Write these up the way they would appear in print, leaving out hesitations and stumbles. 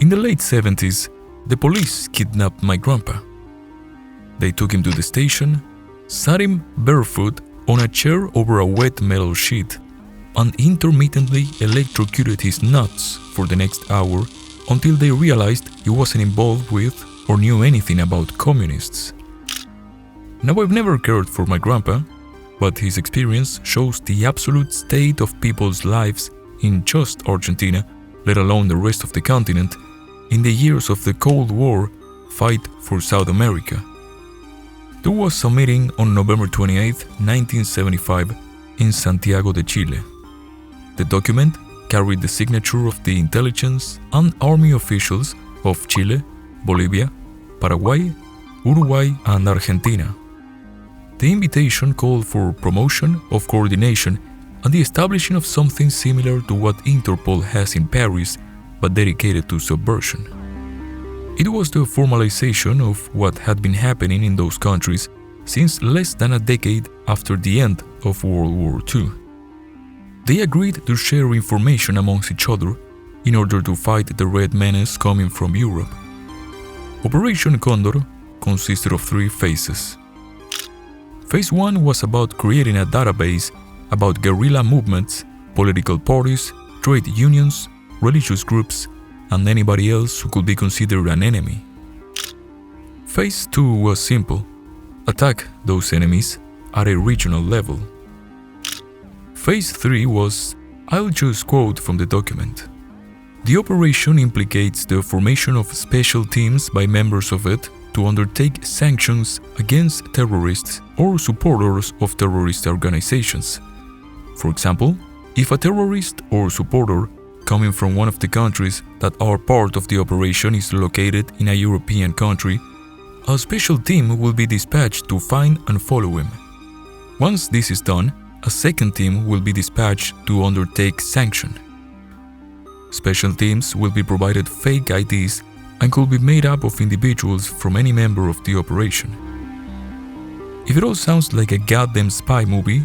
In the late 70s, the police kidnapped my grandpa. They took him to the station, sat him barefoot on a chair over a wet metal sheet, and intermittently electrocuted his nuts for the next hour until they realized he wasn't involved with or knew anything about communists. Now, I've never cared for my grandpa, but his experience shows the absolute state of people's lives in just Argentina, let alone the rest of the continent, in the years of the Cold War fight for South America. There was a meeting on November 28, 1975, in Santiago de Chile. The document carried the signature of the intelligence and army officials of Chile, Bolivia, Paraguay, Uruguay, and Argentina. The invitation called for promotion of coordination and the establishing of something similar to what Interpol has in Paris, but dedicated to subversion. It was the formalization of what had been happening in those countries since less than a decade after the end of World War II. They agreed to share information amongst each other in order to fight the Red Menace coming from Europe. Operation Condor consisted of 3 phases. Phase 1 was about creating a database about guerrilla movements, political parties, trade unions, religious groups, and anybody else who could be considered an enemy. Phase 2 was simple: attack those enemies at a regional level. Phase 3 was, I'll just quote from the document, "The operation implicates the formation of special teams by members of it to undertake sanctions against terrorists or supporters of terrorist organizations. For example, if a terrorist or supporter coming from one of the countries that are part of the operation is located in a European country, a special team will be dispatched to find and follow him. Once this is done, a second team will be dispatched to undertake sanction. Special teams will be provided fake IDs and could be made up of individuals from any member of the operation." If it all sounds like a goddamn spy movie,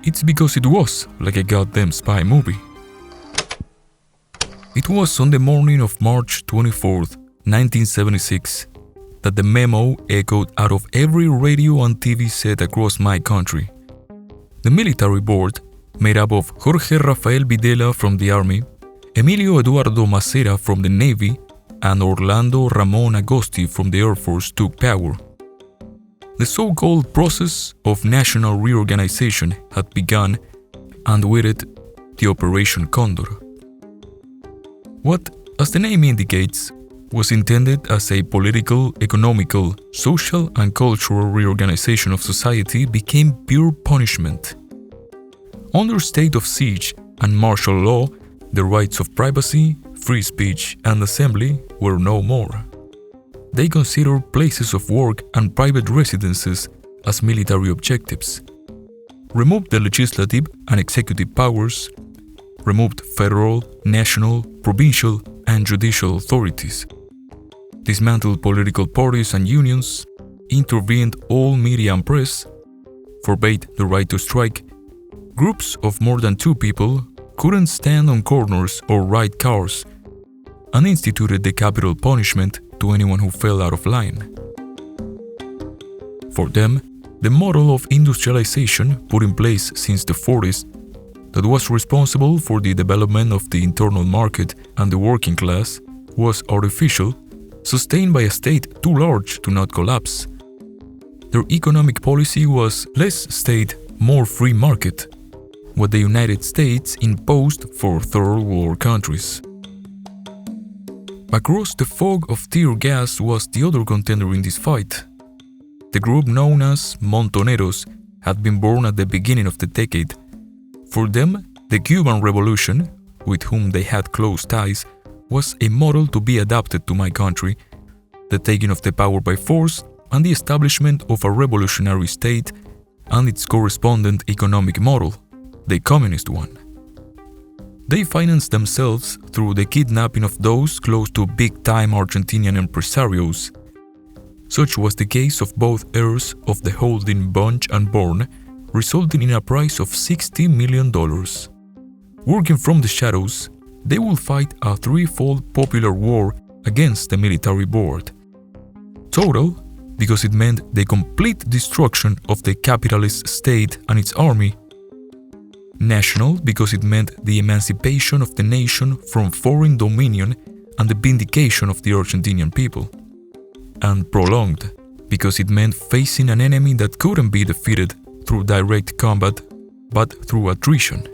it's because it was like a goddamn spy movie. It was on the morning of March 24th, 1976, that the memo echoed out of every radio and TV set across my country. The military board, made up of Jorge Rafael Videla from the Army, Emilio Eduardo Macera from the Navy, and Orlando Ramon Agosti from the Air Force, took power. The so-called process of national reorganization had begun, and with it, the Operation Condor. What, as the name indicates, was intended as a political, economical, social, and cultural reorganization of society became pure punishment. Under state of siege and martial law, the rights of privacy, free speech, and assembly were no more. They considered places of work and private residences as military objectives, removed the legislative and executive powers, removed federal, national, provincial, and judicial authorities, dismantled political parties and unions, intervened all media and press, forbade the right to strike, groups of more than 2 people couldn't stand on corners or ride cars, and instituted the capital punishment to anyone who fell out of line. For them, the model of industrialization put in place since the 40s, that was responsible for the development of the internal market and the working class, was artificial, sustained by a state too large to not collapse. Their economic policy was less state, more free market, what the United States imposed for Third World countries. Across the fog of tear gas was the other contender in this fight. The group known as Montoneros had been born at the beginning of the decade. For them, the Cuban Revolution, with whom they had close ties, was a model to be adapted to my country, the taking of the power by force and the establishment of a revolutionary state and its correspondent economic model, the communist one. They financed themselves through the kidnapping of those close to big-time Argentinian empresarios. Such was the case of both heirs of the holding Bunch and Born, resulting in a price of $60 million. Working from the shadows, they will fight a threefold popular war against the military board. Total, because it meant the complete destruction of the capitalist state and its army. National, because it meant the emancipation of the nation from foreign dominion and the vindication of the Argentinian people. And prolonged, because it meant facing an enemy that couldn't be defeated through direct combat, but through attrition.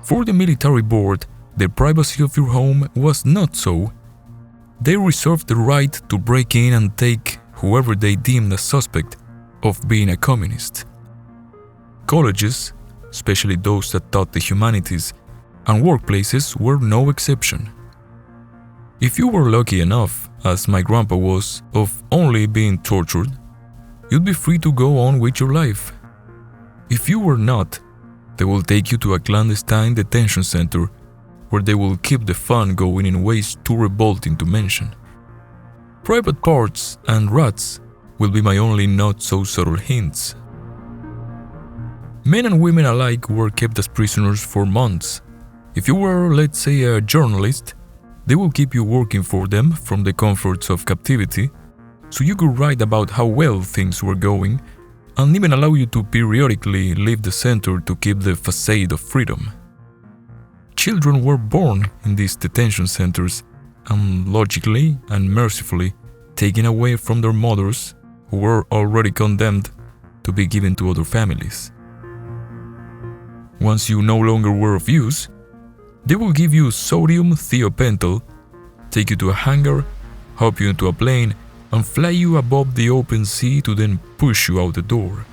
For the military board, the privacy of your home was not so. They reserved the right to break in and take whoever they deemed a suspect of being a communist. Colleges, especially those that taught the humanities, and workplaces were no exception. If you were lucky enough, as my grandpa was, of only being tortured, you'd be free to go on with your life. If you were not, they will take you to a clandestine detention center where they will keep the fun going in ways too revolting to mention. Private parts and rats will be my only not-so-subtle hints. Men and women alike were kept as prisoners for months. If you were, let's say, a journalist, they will keep you working for them from the comforts of captivity, so you could write about how well things were going, and even allow you to periodically leave the center to keep the facade of freedom. Children were born in these detention centers and logically and mercifully taken away from their mothers, who were already condemned to be given to other families. Once you no longer were of use, they will give you sodium thiopental, take you to a hangar, hop you into a plane, and fly you above the open sea to then push you out the door.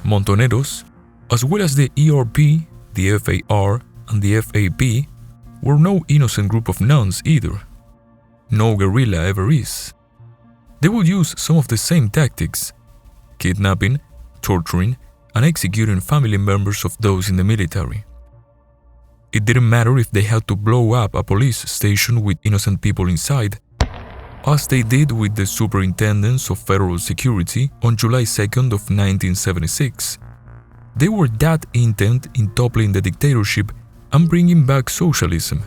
Montoneros, as well as the ERP, the FAR, and the FAP, were no innocent group of nuns either. No guerrilla ever is. They will use some of the same tactics: kidnapping, torturing, and executing family members of those in the military. It didn't matter if they had to blow up a police station with innocent people inside, as they did with the superintendents of federal security on July 2nd of 1976. They were that intent in toppling the dictatorship and bringing back socialism.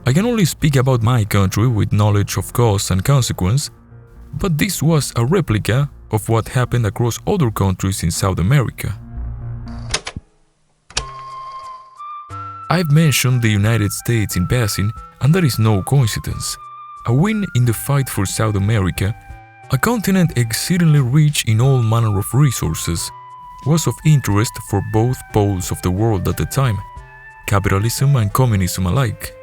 I can only speak about my country with knowledge of cause and consequence, but this was a replica of what happened across other countries in South America. I've mentioned the United States in passing, and that is no coincidence. A win in the fight for South America, a continent exceedingly rich in all manner of resources, was of interest for both poles of the world at the time, capitalism and communism alike.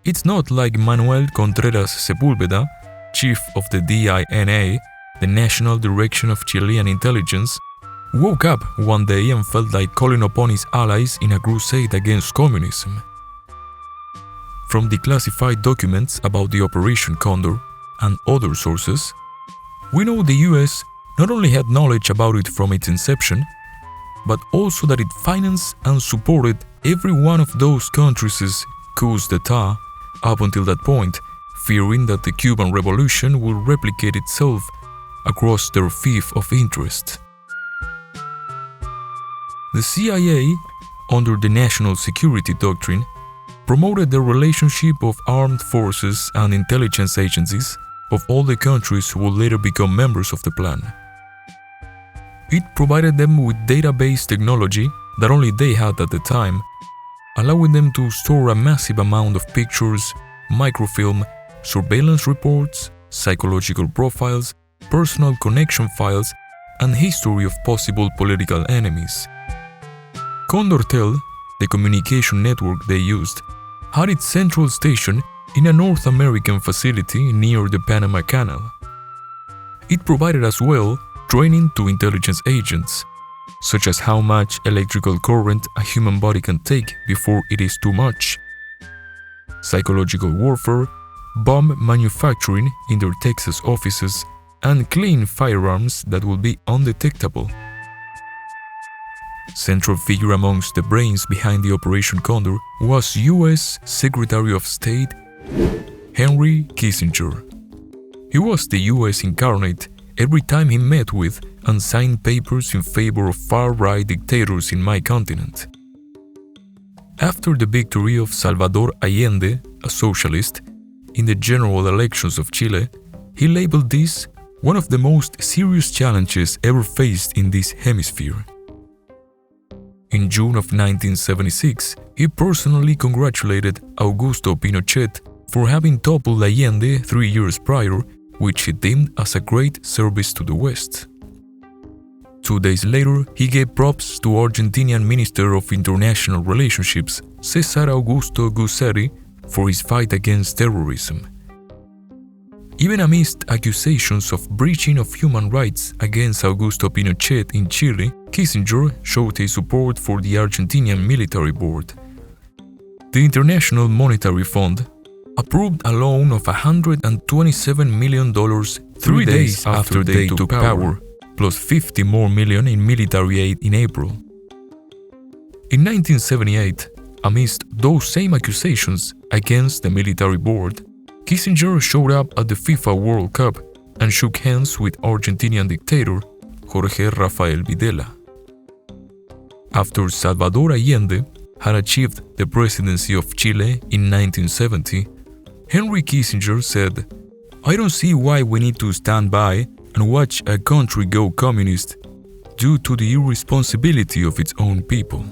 It's not like Manuel Contreras Sepúlveda, chief of the DINA, the National Direction of Chilean Intelligence, woke up one day and felt like calling upon his allies in a crusade against communism. From declassified documents about the Operation Condor and other sources, we know the US not only had knowledge about it from its inception, but also that it financed and supported every one of those countries' coups d'etat up until that point, fearing that the Cuban Revolution would replicate itself across their fief of interest. The CIA, under the National Security Doctrine, promoted the relationship of armed forces and intelligence agencies of all the countries who would later become members of the plan. It provided them with database technology that only they had at the time, allowing them to store a massive amount of pictures, microfilm, surveillance reports, psychological profiles, personal connection files, and history of possible political enemies. Condor Tel, the communication network they used, had its central station in a North American facility near the Panama Canal. It provided as well training to intelligence agents, such as how much electrical current a human body can take before it is too much, psychological warfare, bomb manufacturing in their Texas offices, and clean firearms that will be undetectable. Central figure amongst the brains behind the Operation Condor was US Secretary of State Henry Kissinger. He was the US incarnate, every time he met with and signed papers in favor of far-right dictators in my continent. After the victory of Salvador Allende, a socialist, in the general elections of Chile, he labeled this one of the most serious challenges ever faced in this hemisphere. In June of 1976, he personally congratulated Augusto Pinochet for having toppled Allende 3 years prior, which he deemed as a great service to the West. 2 days later, he gave props to Argentinian Minister of International Relationships, César Augusto Guseri, for his fight against terrorism. Even amidst accusations of breaching of human rights against Augusto Pinochet in Chile, Kissinger showed his support for the Argentinian military board. The International Monetary Fund approved a loan of $127 million 3 days after they took power, plus $50 million in military aid in April. In 1978, amidst those same accusations against the military board, Kissinger showed up at the FIFA World Cup and shook hands with Argentinian dictator Jorge Rafael Videla. After Salvador Allende had achieved the presidency of Chile in 1970, Henry Kissinger said, "I don't see why we need to stand by and watch a country go communist due to the irresponsibility of its own people."